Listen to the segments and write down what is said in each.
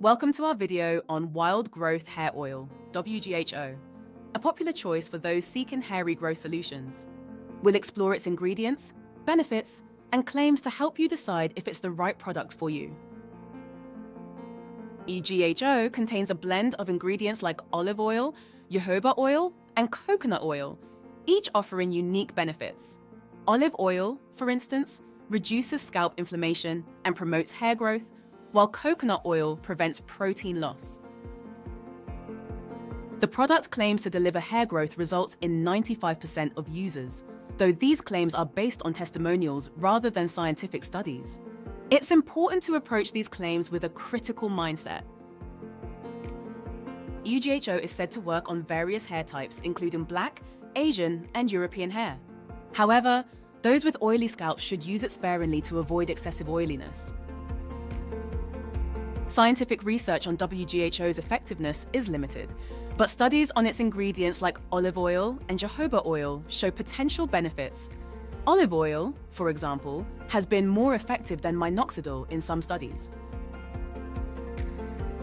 Welcome to our video on Wild Growth Hair Oil, WGHO, a popular choice for those seeking hair regrowth solutions. We'll explore its ingredients, benefits, and claims to help you decide if it's the right product for you. EGHO contains a blend of ingredients like olive oil, jojoba oil, and coconut oil, each offering unique benefits. Olive oil, for instance, reduces scalp inflammation and promotes hair growth, while coconut oil prevents protein loss. The product claims to deliver hair growth results in 95% of users, though these claims are based on testimonials rather than scientific studies. It's important to approach these claims with a critical mindset. EGHO is said to work on various hair types, including Black, Asian, and European hair. However, those with oily scalps should use it sparingly to avoid excessive oiliness. Scientific research on WGHO's effectiveness is limited, but studies on its ingredients like olive oil and jojoba oil show potential benefits. Olive oil, for example, has been more effective than minoxidil in some studies.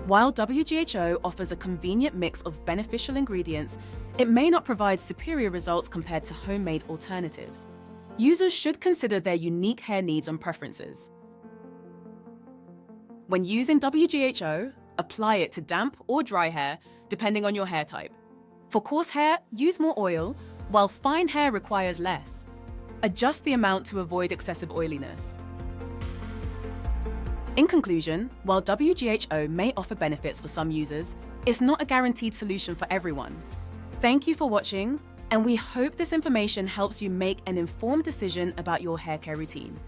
While WGHO offers a convenient mix of beneficial ingredients, it may not provide superior results compared to homemade alternatives. Users should consider their unique hair needs and preferences. When using WGHO, apply it to damp or dry hair, depending on your hair type. For coarse hair, use more oil, while fine hair requires less. Adjust the amount to avoid excessive oiliness. In conclusion, while WGHO may offer benefits for some users, it's not a guaranteed solution for everyone. Thank you for watching, and we hope this information helps you make an informed decision about your hair care routine.